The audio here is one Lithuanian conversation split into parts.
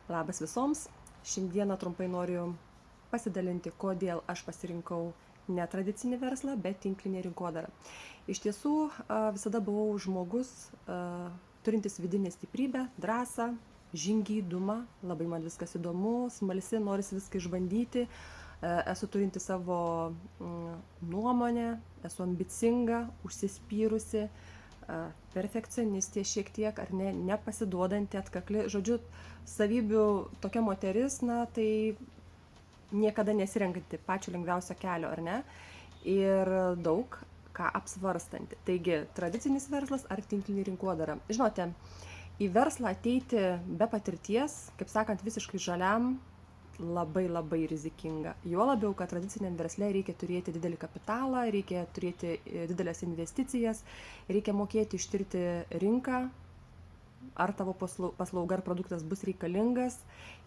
Labas visoms. Šiandieną trumpai noriu pasidalinti, kodėl aš pasirinkau netradicinį verslą, bet tinklinį rinkodarą. Iš tiesų, visada buvau žmogus, turintis vidinę stiprybę, drąsą, žingeidumą, labai man viskas įdomu, smalsi, norisi viską išbandyti, esu turinti savo nuomonę, esu ambicinga, užsispyrusi, perfekcionistė šiek tiek, ar ne, nepasiduodanti, atkakli. Žodžiu, savybių tokia moteris, tai niekada nesirenkanti pačio lengviausio kelio, ar ne? Ir daug ką apsvarstanti. Taigi, tradicinis verslas ar tinklinė rinkodara. Žinote, į verslą ateiti be patirties, kaip sakant, visiškai žaliam, labai rizikinga. Juo labiau, kad tradiciniam versle reikia turėti didelį kapitalą, reikia turėti didelės investicijas, reikia mokėti ištirti rinką, ar tavo paslauga ar produktas bus reikalingas.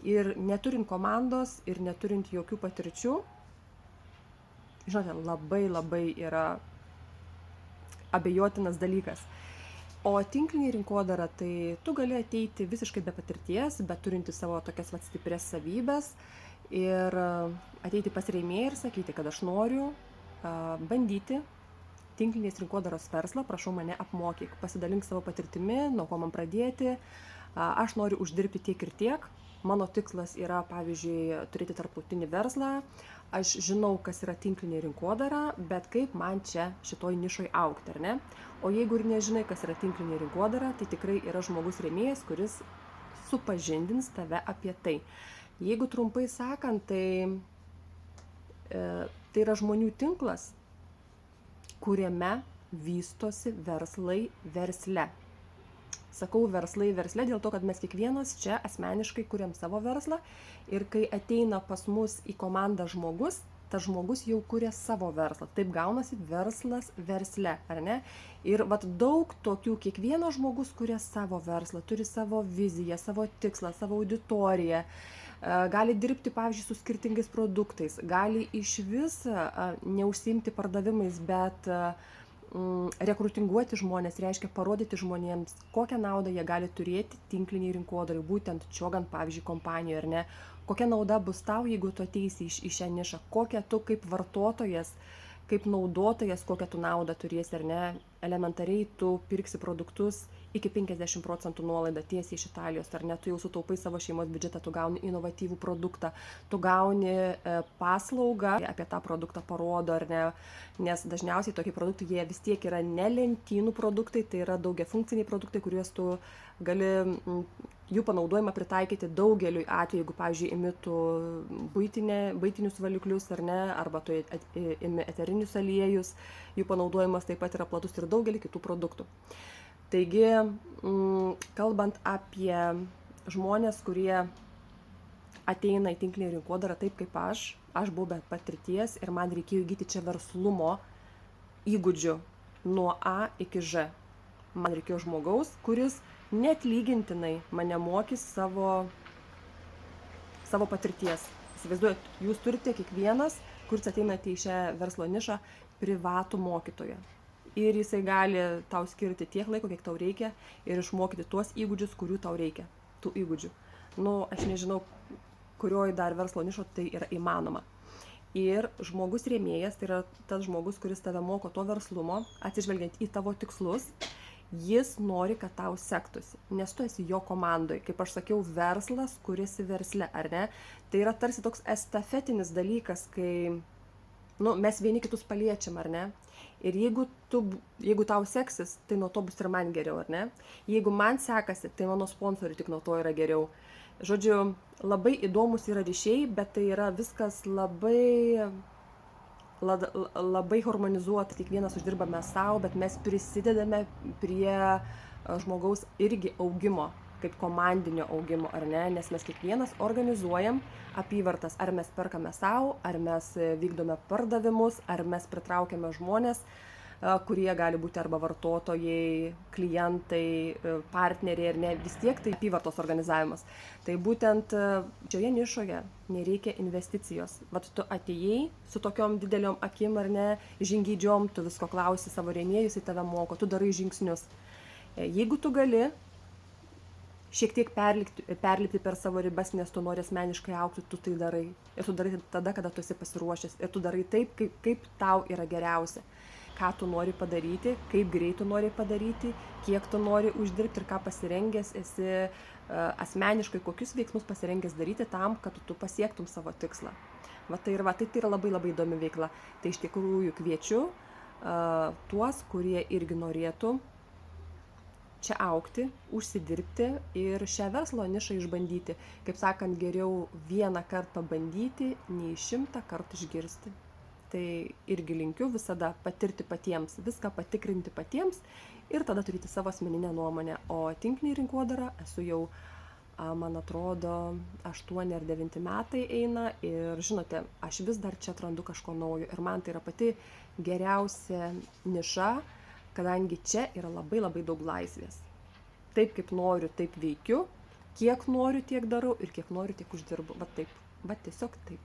Ir neturint komandos ir neturint jokių patirčių, žinote, labai yra abejotinas dalykas. O tinklinė rinkodara, tai tu gali ateiti visiškai be patirties, bet turinti savo tokias stiprias savybės ir ateiti pas rėmėją ir sakyti, kad aš noriu bandyti tinklinės rinkodaros verslą, prašau mane apmokyk, pasidalink savo patirtimi, nuo ko man pradėti, aš noriu uždirbti tiek ir tiek, mano tikslas yra, pavyzdžiui, turėti tarptautinį verslą, aš žinau, kas yra tinklinė rinkodara, bet kaip man čia šitoj nišoj augti, ar ne? O jeigu ir nežinai, kas yra tinklinė rinkodara, tai tikrai yra žmogus rėmėjas, kuris supažindins tave apie tai. Jeigu trumpai sakant, tai yra žmonių tinklas, kuriame vystosi verslai versle. Sakau verslai versle dėl to, kad mes kiekvienas čia asmeniškai kuriam savo verslą ir kai ateina pas mus į komandą žmogus, tas žmogus jau kuria savo verslą. Taip gaunasi verslas versle, ar ne? Ir daug tokių, kiekvienas žmogus kuria savo verslą, turi savo viziją, savo tikslą, savo auditoriją, gali dirbti, pavyzdžiui, su skirtingais produktais, gali iš vis neužsiimti pardavimais, bet rekrutinguoti žmonės, reiškia parodyti žmonėms, kokią naudą jie gali turėti tinkliniai rinkodarai, būtent čiogant, pavyzdžiui, kompanijoje, ar ne, kokia nauda bus tau, jeigu tu ateisi į šią nišą, kokią tu kaip vartotojas, kaip naudotojas, kokią tu naudą turėsi, ar ne, elementariai tu pirksi produktus iki 50% nuolaidą tiesiai iš Italijos, ar ne, tu jau sutaupai savo šeimos biudžetą, tu gauni inovatyvų produktą, tu gauni paslaugą, apie tą produktą parodo, ar ne, nes dažniausiai tokie produktai, jie vis tiek yra ne lentynų produktai, tai yra daugiafunkciniai produktai, kuriuos tu gali jų panaudojimą pritaikyti daugeliui atveju, jeigu, pavyzdžiui, imi tu buitinius valiklius, ar ne, arba tu imi eterinius aliejus, jų panaudojimas taip pat yra platus ir daugelį kitų produktų. Taigi, kalbant apie žmonės, kurie ateina į tinklinį rinkodarą taip kaip aš buvau be patirties ir man reikėjo įgyti čia verslumo įgūdžių nuo A iki Ž. Man reikėjo žmogaus, kuris neatlygintinai mane mokys savo patirties. Įsivaizduojat, jūs turite kiekvienas, kuris ateinate į šią verslo nišą, privatų mokytoją. Ir jisai gali tau skirti tiek laiko, kiek tau reikia ir išmokyti tuos įgūdžius, kurių tau reikia, tų įgūdžių. Aš nežinau, kurioj dar verslo nišo tai yra įmanoma. Ir žmogus rėmėjas, tai yra tas žmogus, kuris tave moko to verslumo, atsižvelgiant į tavo tikslus, jis nori, kad tau sektųsi, nes tu esi jo komandoje. Kaip aš sakiau, verslas, kuris versle, ar ne? Tai yra tarsi toks estafetinis dalykas, kai mes vieni kitus paliečiam, ar ne? Ir jeigu tau seksis, tai nuo to bus ir man geriau, ar ne? Jeigu man sekasi, tai mano sponsoriui tik nuo to yra geriau. Žodžiu, labai įdomus yra ryšiai, bet tai yra viskas labai harmonizuota, kiekvienas uždirbame savo, bet mes prisidedame prie žmogaus irgi augimo, kaip komandinio augimo, ar ne, nes mes kiekvienas organizuojam apyvartas, ar mes perkame savo, ar mes vykdome pardavimus, ar mes pritraukiame žmonės, kurie gali būti arba vartotojai, klientai, partneriai, ar ne, vis tiek tai apyvartos organizavimas. Tai būtent šioje nišoje nereikia investicijos. Tu atėjai su tokiom dideliom akim, ar ne, žingeidžiom, tu visko klausi savo rėmėjus, į tave moko, tu darai žingsnius. Jeigu tu gali šiek tiek perlipti per savo ribas, nes tu nori asmeniškai augti, tu tai darai. Ir tu darai tada, kada tu esi pasiruošęs. Ir tu darai taip, kaip tau yra geriausia. Ką tu nori padaryti, kaip greit tu nori padaryti, kiek tu nori uždirbti ir ką pasirengęs esi asmeniškai, kokius veiksmus pasirengęs daryti tam, kad tu pasiektum savo tikslą. Tai yra labai labai įdomi veikla. Tai iš tikrųjų kviečiu tuos, kurie irgi norėtų čia augti, užsidirbti ir šią verslo nišą išbandyti. Kaip sakant, geriau vieną kartą pabandyti, nei 100 kartų išgirsti. Tai irgi linkiu visada patirti patiems, viską patikrinti patiems ir tada turėti savo asmeninę nuomonę. O tinklinė rinkodara esu jau, man atrodo, 8 ar 9 metai eina ir žinote, aš vis dar čia atrandu kažko naujo ir man tai yra pati geriausia niša, kadangi čia yra labai labai daug laisvės. Taip kaip noriu, taip veikiu, kiek noriu, tiek darau ir kiek noriu, tiek uždirbu. Va taip, va tiesiog taip.